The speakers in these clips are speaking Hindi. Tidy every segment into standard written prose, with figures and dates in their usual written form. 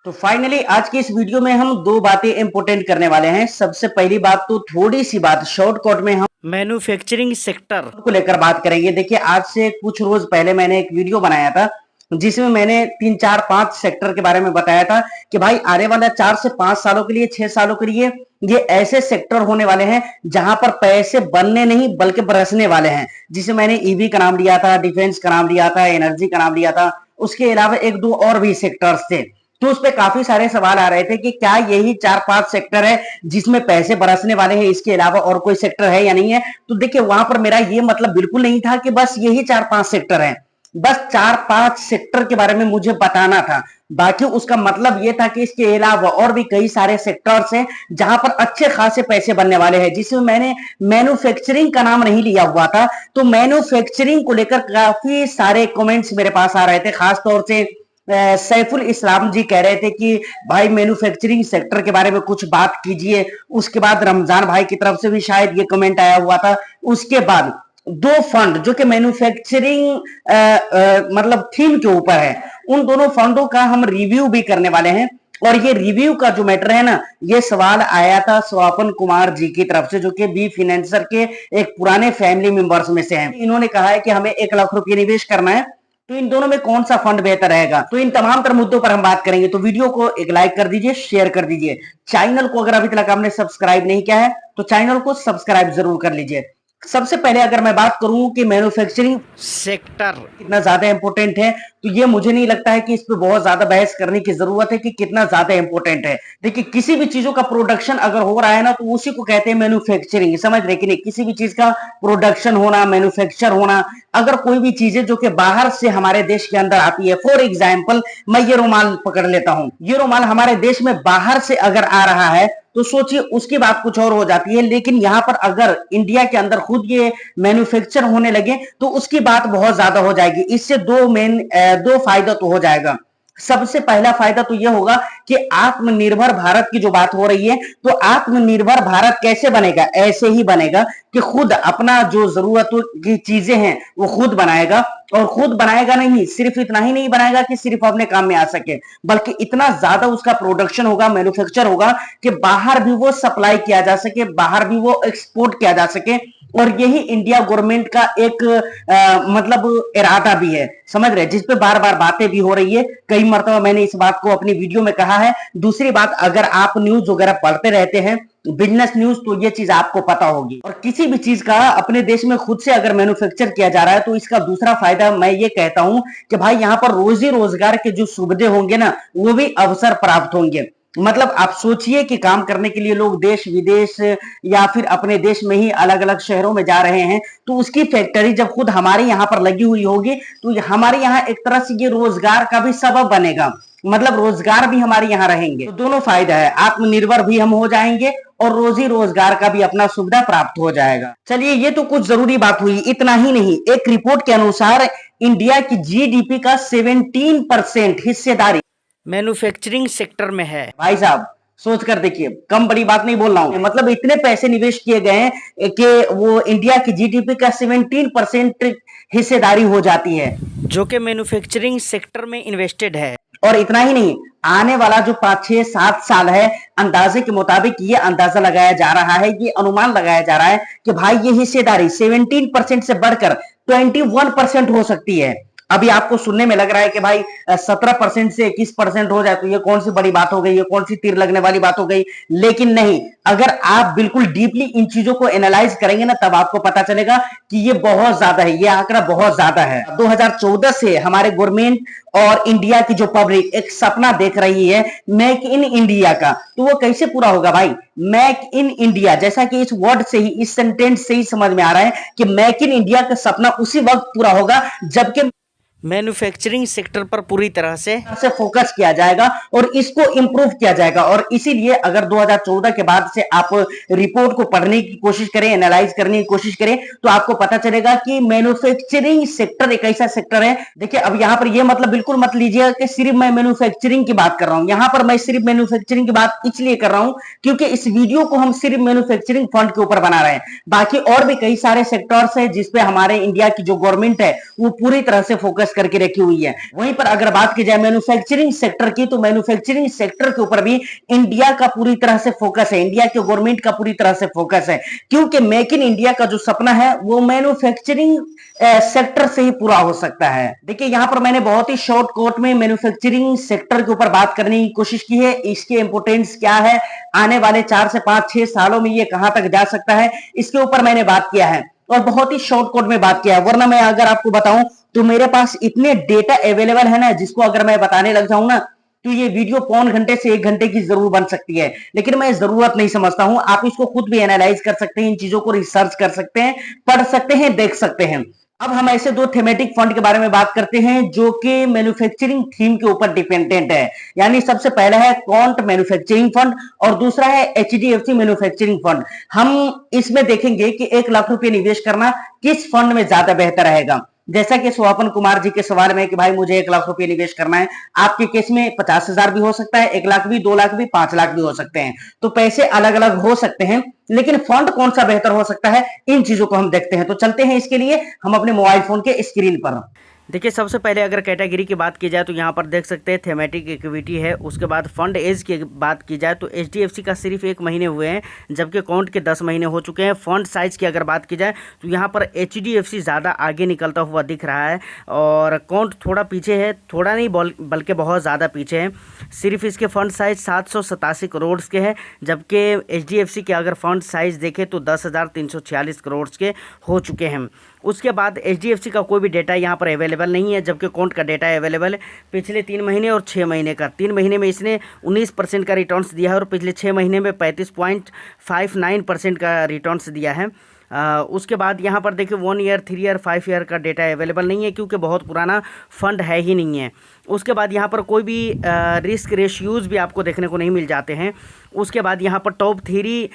तो फाइनली आज की इस वीडियो में हम दो बातें इंपोर्टेंट करने वाले हैं। सबसे पहली बात तो थोड़ी सी बात शॉर्टकट में हम मैन्युफैक्चरिंग सेक्टर को लेकर बात करेंगे। देखिए, आज से कुछ रोज पहले मैंने एक वीडियो बनाया था जिसमें मैंने 3 4 5 सेक्टर के बारे में बताया था कि भाई आने वाला 4 से 5 सालों के लिए, 6 सालों के लिए ये ऐसे सेक्टर होने वाले हैं जहां पर पैसे बनने नहीं बल्कि बरसने वाले हैं। जिसे मैंने ईवी का नाम लिया था, डिफेंस का नाम लिया था, एनर्जी का नाम लिया था, उसके अलावा एक दो और भी सेक्टर्स थे। तो उस पे काफी सारे सवाल आ रहे थे कि क्या यही 4 5 सेक्टर है जिसमें पैसे बरसने वाले हैं, इसके अलावा और कोई सेक्टर है या नहीं है। तो देखिए, वहां पर मेरा ये मतलब बिल्कुल नहीं था कि बस यही 4 5 सेक्टर है, बस 4 5 सेक्टर के बारे में मुझे बताना था। बाकी उसका मतलब यह था कि इसके अलावा और भी कई सारे सेक्टर्स हैं जहां पर अच्छे खासे पैसे बनने वाले हैं, जिसमें मैंने मैन्युफैक्चरिंग का नाम नहीं लिया हुआ था। तो मैन्युफैक्चरिंग को लेकर काफी सारे कमेंट्स मेरे पास आ रहे थे। खासतौर से सैफुल इस्लाम जी कह रहे थे कि भाई मैन्युफैक्चरिंग सेक्टर के बारे में कुछ बात कीजिए। उसके बाद रमजान भाई की तरफ से भी शायद ये कमेंट आया हुआ था। उसके बाद दो फंड जो कि मैन्युफैक्चरिंग मतलब थीम के ऊपर है, उन दोनों फंडों का हम रिव्यू भी करने वाले हैं। और ये रिव्यू का जो मैटर है ना, ये सवाल आया था स्वापन कुमार जी की तरफ से, जो कि बी फिनेंसर के एक पुराने फैमिली मेंबर्स में से हैं। इन्होंने कहा है कि हमें 1 लाख रुपए निवेश करना है, तो इन दोनों में कौन सा फंड बेहतर रहेगा। तो इन तमाम तर मुद्दों पर हम बात करेंगे। तो वीडियो को एक लाइक कर दीजिए, शेयर कर दीजिए। चैनल को अगर अभी तक आपने सब्सक्राइब नहीं किया है तो चैनल को सब्सक्राइब जरूर कर लीजिए। सबसे पहले अगर मैं बात करूं कि मैन्युफैक्चरिंग सेक्टर कितना ज्यादा इंपॉर्टेंट है, तो ये मुझे नहीं लगता है कि इस पे बहुत ज्यादा बहस करने की जरूरत है कि कितना ज्यादा इंपॉर्टेंट है। देखिए, किसी भी चीजों का प्रोडक्शन अगर हो रहा है ना, तो उसी को कहते हैं मैन्युफैक्चरिंग। समझ रहे कि नहीं? किसी भी चीज का प्रोडक्शन होना, मैन्युफैक्चर होना। अगर कोई भी चीजें जो कि बाहर से हमारे देश के अंदर आती है, फॉर एग्जाम्पल मैं ये रुमाल पकड़ लेता हूं, ये रुमाल हमारे देश में बाहर से अगर आ रहा है तो सोचिए उसकी बात कुछ और हो जाती है। लेकिन यहां पर अगर इंडिया के अंदर खुद ये मैन्युफैक्चर होने लगे तो उसकी बात बहुत ज्यादा हो जाएगी। इससे दो फायदा तो हो जाएगा। सबसे पहला फायदा तो यह होगा कि आत्मनिर्भर भारत की जो बात हो रही है, तो आत्मनिर्भर भारत कैसे बनेगा? ऐसे ही बनेगा कि खुद अपना जो जरूरतों की चीजें हैं वो खुद बनाएगा। और खुद बनाएगा नहीं, सिर्फ इतना ही नहीं बनाएगा कि सिर्फ अपने काम में आ सके, बल्कि इतना ज्यादा उसका प्रोडक्शन होगा, मैन्युफैक्चर होगा कि बाहर भी वो सप्लाई किया जा सके, बाहर भी वो एक्सपोर्ट किया जा सके। और यही इंडिया गवर्नमेंट का एक मतलब इरादा भी है, समझ रहे, जिस पे बार बार बातें भी हो रही है। कई मरतबा मैंने इस बात को अपनी वीडियो में कहा है। दूसरी बात, अगर आप न्यूज वगैरह पढ़ते रहते हैं, बिजनेस न्यूज, तो ये चीज आपको पता होगी। और किसी भी चीज का अपने देश में खुद से अगर मैन्युफैक्चर किया जा रहा है तो इसका दूसरा फायदा मैं ये कहता हूं कि भाई यहां पर रोजी रोजगार के जो सुविधे होंगे ना, वो भी अवसर प्राप्त होंगे। मतलब आप सोचिए कि काम करने के लिए लोग देश विदेश या फिर अपने देश में ही अलग अलग शहरों में जा रहे हैं, तो उसकी फैक्ट्री जब खुद हमारे यहां पर लगी हुई होगी तो हमारे यहां एक तरह से ये रोजगार का भी सबब बनेगा। मतलब रोजगार भी हमारे यहाँ रहेंगे। तो दोनों फायदा है, आत्मनिर्भर भी हम हो जाएंगे और रोजी रोजगार का भी अपना सुविधा प्राप्त हो जाएगा। चलिए, ये तो कुछ जरूरी बात हुई। इतना ही नहीं, एक रिपोर्ट के अनुसार इंडिया की जीडीपी का 17% हिस्सेदारी मैन्युफैक्चरिंग सेक्टर में है। भाई साहब सोच कर देखिए, कम बड़ी बात नहीं बोल रहा हूं। मतलब इतने पैसे निवेश किए गए हैं कि वो इंडिया की जीडीपी का 17% हिस्सेदारी हो जाती है, जो कि मैन्युफैक्चरिंग सेक्टर में इन्वेस्टेड है। और इतना ही नहीं, आने वाला जो 5 6 7 साल है, अंदाजे के मुताबिक ये अंदाजा लगाया जा रहा है, ये अनुमान लगाया जा रहा है कि भाई ये हिस्सेदारी 17% से बढ़कर 21% हो सकती है। अभी आपको सुनने में लग रहा है कि भाई 17% से 21% हो जाए तो ये कौन सी बड़ी बात हो गई, ये कौन सी तीर लगने वाली बात हो गई। लेकिन नहीं, अगर आप बिल्कुल डीपली इन चीजों को एनालाइज करेंगे ना, तब आपको पता चलेगा कि ये बहुत ज्यादा है, ये आंकड़ा बहुत ज्यादा है। 2014 से हमारे गवर्नमेंट और इंडिया की जो पब्लिक एक सपना देख रही है मेक इन इंडिया का, तो वो कैसे पूरा होगा भाई? मेक इन इंडिया, जैसा कि इस वर्ड से ही, इस सेंटेंस से ही समझ में आ रहा है कि मेक इन इंडिया का सपना उसी वक्त पूरा होगा जबकि मैन्युफैक्चरिंग सेक्टर पर पूरी तरह से फोकस किया जाएगा और इसको इंप्रूव किया जाएगा। और इसीलिए अगर 2014 के बाद से आप रिपोर्ट को पढ़ने की कोशिश करें, एनालाइज करने की कोशिश करें, तो आपको पता चलेगा कि मैन्युफैक्चरिंग सेक्टर एक ऐसा सेक्टर है। देखिए, अब यहां पर यह मतलब बिल्कुल मत लीजिएगा कि सिर्फ मैं मैन्युफैक्चरिंग की बात कर रहा हूं। यहां पर मैं सिर्फ मैन्युफैक्चरिंग की बात इसलिए कर रहा हूं क्योंकि इस वीडियो को हम सिर्फ मैन्युफैक्चरिंग फंड के ऊपर बना रहे हैं। बाकी और भी कई सारे सेक्टर्स हैं जिसपे हमारे इंडिया की जो गवर्नमेंट है वो पूरी तरह से फोकस करके रखी हुई है। वहीं पर अगर बात की जाए मैन्युफैक्चरिंग सेक्टर की, तो मैन्युफैक्चरिंग सेक्टर के ऊपर भी इंडिया का पूरी तरह से फोकस है, इंडिया के गवर्नमेंट का पूरी तरह से फोकस है, क्योंकि मेक इन इंडिया का जो सपना है वो मैन्युफैक्चरिंग सेक्टर से ही पूरा हो सकता है। देखिए यहां पर मैंने बहुत ही शॉर्ट कोट में मैन्युफैक्चरिंग सेक्टर के ऊपर बात करने की कोशिश की है, इसके इंपोर्टेंस क्या है, आने वाले 4 से 5-6 सालों में ये कहां तक जा सकता है, इसके ऊपर मैंने बात किया है और बहुत ही शॉर्ट कोट में बात किया है। वरना मैं अगर आपको बताऊं तो मेरे पास इतने डेटा अवेलेबल है ना, जिसको अगर मैं बताने लग जाऊं ना तो ये वीडियो पौन घंटे से 1 घंटे की जरूर बन सकती है, लेकिन मैं जरूरत नहीं समझता हूं। आप इसको खुद भी एनालाइज कर सकते हैं, इन चीजों को रिसर्च कर सकते हैं, पढ़ सकते हैं, देख सकते हैं। अब हम ऐसे 2 थीमेटिक फंड के बारे में बात करते हैं जो कि मैन्युफैक्चरिंग थीम के ऊपर डिपेंडेंट है। यानी सबसे पहला है क्वांट मैन्युफैक्चरिंग फंड और दूसरा है एचडीएफसी मैन्युफैक्चरिंग फंड। हम इसमें देखेंगे कि 1 लाख रुपए निवेश करना किस फंड में ज्यादा बेहतर रहेगा। जैसा कि स्वपन कुमार जी के सवाल में कि भाई मुझे 1 लाख रुपए निवेश करना है, आपके केस में 50,000 भी हो सकता है, 1 लाख भी, 2 लाख भी, 5 लाख भी हो सकते हैं, तो पैसे अलग अलग हो सकते हैं, लेकिन फंड कौन सा बेहतर हो सकता है इन चीजों को हम देखते हैं। तो चलते हैं इसके लिए हम अपने मोबाइल फोन के स्क्रीन पर। देखिए सबसे पहले अगर कैटेगरी की बात की जाए तो यहाँ पर देख सकते हैं थीमेटिक इक्विटी है। उसके बाद फंड एज की बात की जाए तो एचडीएफसी का सिर्फ 1 महीने हुए हैं, जबकि अकाउंट के 10 महीने हो चुके हैं। फंड साइज़ की अगर बात की जाए तो यहाँ पर एचडीएफसी ज़्यादा आगे निकलता हुआ दिख रहा है और अकाउंट थोड़ा पीछे है, थोड़ा नहीं बल्कि बहुत ज़्यादा पीछे है। सिर्फ इसके फंड साइज 787 करोड़ के हैं, जबकि एचडीएफसी के अगर फंड साइज़ देखें तो 10,346 करोड़ के हो चुके हैं। उसके बाद एचडीएफसी का कोई भी डेटा यहाँ पर अवेलेबल नहीं है, जबकि अकाउंट का डेटा अवेलेबल है पिछले 3 महीने और 6 महीने का। 3 महीने में इसने 19% का रिटर्न्स दिया है और पिछले 6 महीने में 35.59% का रिटर्न्स दिया है। उसके बाद यहाँ पर देखिए 1 ईयर, 3 ईयर, 5 ईयर का डेटा अवेलेबल नहीं है, क्योंकि बहुत पुराना फंड है ही नहीं है। उसके बाद यहाँ पर कोई भी रिस्क रेशियोज़ भी आपको देखने को नहीं मिल जाते हैं। उसके बाद यहाँ पर टॉप 3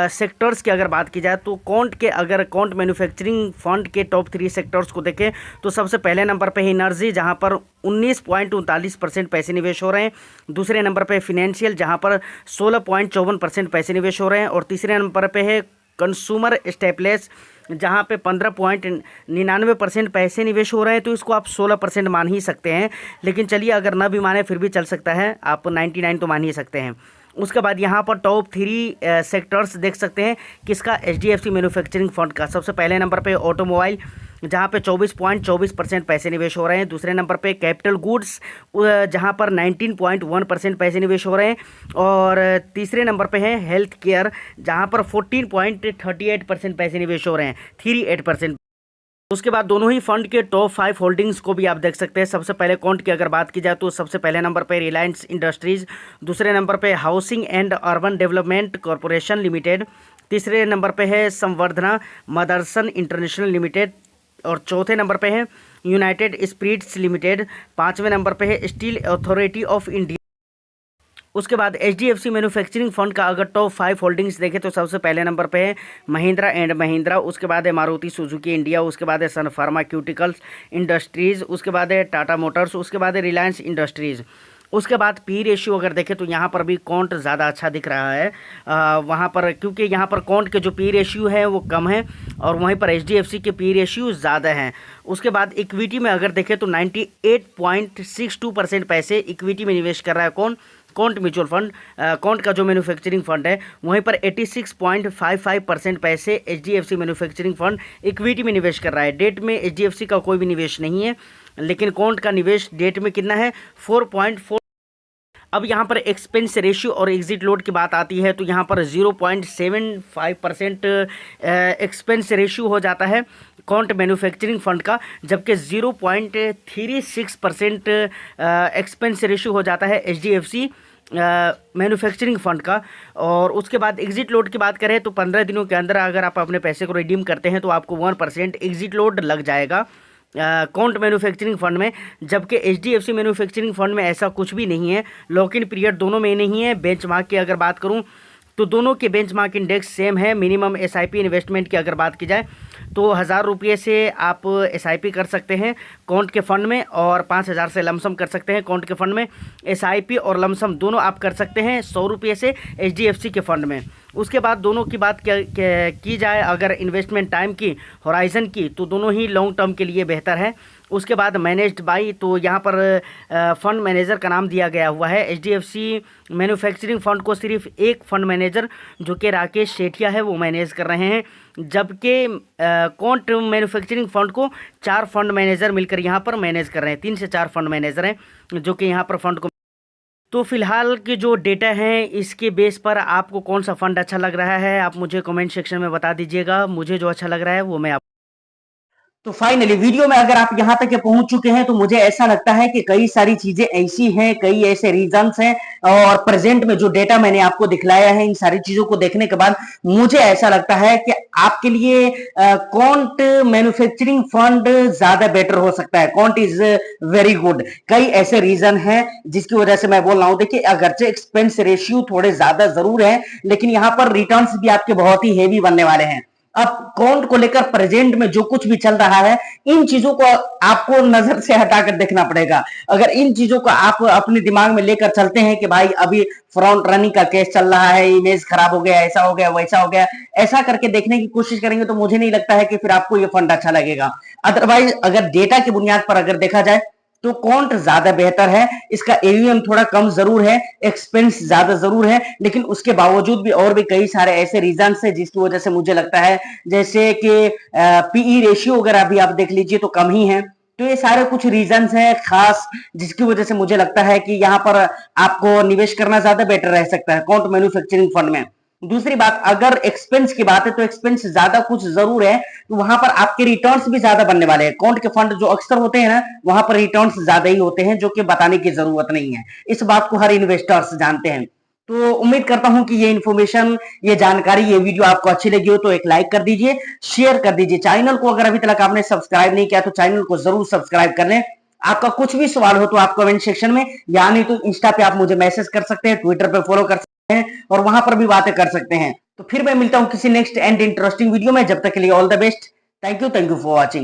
सेक्टर्स की अगर बात की जाए तो अकाउंट मैन्युफैक्चरिंग फंड के टॉप 3 सेक्टर्स को देखें तो सबसे पहले नंबर पे है एनर्जी, जहाँ पर 19.39% पैसे निवेश हो रहे हैं। दूसरे नंबर पे फिनेंशियल, जहाँ पर 16.54% पैसे निवेश हो रहे हैं और तीसरे नंबर पे है कंज्यूमर स्टेपलेस, जहाँ पे 15.99% पैसे निवेश हो रहे हैं। तो इसको आप 16% मान ही सकते हैं, लेकिन चलिए अगर न भी माने फिर भी चल सकता है, आप 99 तो मान ही सकते हैं। उसके बाद यहाँ पर टॉप 3 सेक्टर्स देख सकते हैं किसका, एचडीएफसी मैन्युफैक्चरिंग फंड का। सबसे पहले नंबर पे ऑटोमोबाइल, जहाँ पे 24.24% पैसे निवेश हो रहे हैं। दूसरे नंबर पे कैपिटल गुड्स, जहाँ पर 19.1% पैसे निवेश हो रहे हैं और तीसरे नंबर पे है हेल्थ केयर, जहाँ पर 14.38% पैसे निवेश हो रहे हैं, 38%। उसके बाद दोनों ही फंड के टॉप 5 होल्डिंग्स को भी आप देख सकते हैं। सबसे पहले अकाउंट की अगर बात की जाए तो सबसे पहले नंबर पे रिलायंस इंडस्ट्रीज़, दूसरे नंबर पे housing and urban development corporation limited, तीसरे नंबर पे है संवर्धना मदरसन इंटरनेशनल लिमिटेड और चौथे नंबर पे है यूनाइटेड स्पिरिट्स लिमिटेड, 5वें नंबर पे है स्टील अथॉरिटी ऑफ इंडिया। उसके बाद एचडीएफसी मैन्युफैक्चरिंग फंड का अगर टॉप 5 होल्डिंग्स देखें तो सबसे पहले नंबर पे है महिंद्रा एंड महिंद्रा, उसके बाद है मारुति सुजुकी इंडिया, उसके बाद है सन फार्माक्यूटिकल्स इंडस्ट्रीज़, उसके बाद है टाटा मोटर्स, उसके बाद है रिलायंस इंडस्ट्रीज़। उसके बाद पी रेशियो अगर देखें तो यहाँ पर भी कॉन्ट ज़्यादा अच्छा दिख रहा है वहाँ पर, क्योंकि यहाँ पर कॉन्ट के जो पी रेशियो है वो कम है और वहीं पर एचडीएफसी के पी रेशियो ज़्यादा हैं। उसके बाद इक्विटी में अगर देखें तो 98.62% पैसे इक्विटी में निवेश कर रहा है कॉन्ट म्यूचुअल फंड, कॉन्ट का जो मैन्युफैक्चरिंग फंड है। वहीं पर 86.55% पैसे एचडीएफसी मैन्युफैक्चरिंग फंड इक्विटी में निवेश कर रहा है। डेट में एचडीएफसी का कोई भी निवेश नहीं है, लेकिन कॉन्ट का निवेश डेट में कितना है, 4.4। अब यहाँ पर एक्सपेंस रेशियो और एग्जिट लोड की बात आती है तो यहाँ पर 0.75% एक्सपेंस रेशियो हो जाता है कॉन्ट मैन्युफैक्चरिंग फंड का, जबकि 0.36% एक्सपेंस रेशियो हो जाता है एचडीएफसी मैन्युफैक्चरिंग फंड का। और उसके बाद एग्जिट लोड की बात करें तो 15 दिनों के अंदर अगर आप अपने पैसे को रिडीम करते हैं तो आपको 1% एग्जिट लोड लग जाएगा कॉन्ट मैन्युफैक्चरिंग फंड में, जबकि एचडीएफसी मैन्युफैक्चरिंग फंड में ऐसा कुछ भी नहीं है। लॉक इन पीरियड दोनों में नहीं है। बेंचमार्क की अगर बात करूं तो दोनों के बेंचमार्क इंडेक्स सेम है। मिनिमम एसआईपी इन्वेस्टमेंट की अगर बात की जाए तो 1000 रुपये से आप एसआईपी कर सकते हैं कॉन्ट के फ़ंड में और 5000 से लमसम कर सकते हैं कॉन्ट के फ़ंड में। एसआईपी और लमसम दोनों आप कर सकते हैं 100 रुपये से एचडीएफसी के फ़ंड में। उसके बाद दोनों की बात की जाए अगर इन्वेस्टमेंट टाइम की, होराइज़न की, तो दोनों ही लॉन्ग टर्म के लिए बेहतर है। उसके बाद मैनेज्ड बाई, तो यहाँ पर फंड मैनेजर का नाम दिया गया हुआ है। एचडीएफसी मैन्युफैक्चरिंग फंड को सिर्फ एक फंड मैनेजर जो कि राकेश सेठिया है वो मैनेज कर रहे हैं, जबकि क्वांट मैन्युफैक्चरिंग फंड को 4 फंड मैनेजर मिलकर यहाँ पर मैनेज कर रहे हैं। 3 से 4 फंड मैनेजर हैं जो कि यहाँ पर फंड को। तो फिलहाल के जो डेटा हैं इसके बेस पर आपको कौन सा फंड अच्छा लग रहा है आप मुझे कमेंट सेक्शन में बता दीजिएगा। मुझे जो अच्छा लग रहा है वो मैं आप। तो फाइनली वीडियो में अगर आप यहां तक पहुंच चुके हैं तो मुझे ऐसा लगता है कि कई सारी चीजें ऐसी हैं, कई ऐसे रीजंस हैं, और प्रेजेंट में जो डेटा मैंने आपको दिखलाया है इन सारी चीजों को देखने के बाद मुझे ऐसा लगता है कि आपके लिए क्वांट मैन्युफैक्चरिंग फंड ज्यादा बेटर हो सकता है। Quant is very good. कई ऐसे रीजन हैं जिसकी वजह से मैं बोल रहा हूं। देखिए, अगरचे एक्सपेंस रेशियो थोड़े ज्यादा जरूर है, लेकिन यहां पर रिटर्न्स भी आपके बहुत ही हेवी बनने वाले हैं। अब क्वांट को लेकर प्रेजेंट में जो कुछ भी चल रहा है इन चीजों को आपको नजर से हटाकर देखना पड़ेगा। अगर इन चीजों को आप अपने दिमाग में लेकर चलते हैं कि भाई अभी फ्रंट रनिंग का केस चल रहा है, इमेज खराब हो गया, ऐसा हो गया, वैसा हो गया, ऐसा करके देखने की कोशिश करेंगे तो मुझे नहीं लगता है कि फिर आपको ये फंड अच्छा लगेगा। अदरवाइज अगर डेटा की बुनियाद पर अगर देखा जाए तो क्वांट ज्यादा बेहतर है। इसका एयूएम थोड़ा कम जरूर है, एक्सपेंस ज्यादा जरूर है, लेकिन उसके बावजूद भी और भी कई सारे ऐसे रीजन है जिसकी वजह से मुझे लगता है, जैसे कि पीई रेशियो अगर अभी आप देख लीजिए तो कम ही है। तो ये सारे कुछ रीजंस हैं खास जिसकी वजह से मुझे लगता है कि यहाँ पर आपको निवेश करना ज्यादा बेटर रह सकता है क्वांट मैन्युफैक्चरिंग फंड में। दूसरी बात, अगर एक्सपेंस की बात है तो एक्सपेंस ज्यादा कुछ जरूर है, तो वहां पर आपके रिटर्न्स भी ज्यादा बनने वाले हैं। क्वांट के फंड जो अक्सर होते हैं ना वहां पर रिटर्न्स ज्यादा ही होते हैं, जो कि बताने की जरूरत नहीं है। इस बात को हर इन्वेस्टर्स जानते हैं। तो उम्मीद करता हूं कि ये इन्फॉर्मेशन, ये जानकारी, ये वीडियो आपको अच्छी लगी हो तो एक लाइक कर दीजिए, शेयर कर दीजिए। चैनल को अगर अभी तक आपने सब्सक्राइब नहीं किया तो चैनल को जरूर सब्सक्राइब कर लें। आपका कुछ भी सवाल हो तो आप कमेंट सेक्शन में, या नहीं तो इंस्टा पे आप मुझे मैसेज कर सकते हैं, ट्विटर पे फॉलो कर सकते हैं और वहां पर भी बातें कर सकते हैं। तो फिर मैं मिलता हूं किसी नेक्स्ट एंड इंटरेस्टिंग वीडियो में। जब तक के लिए all the best. Thank you for watching.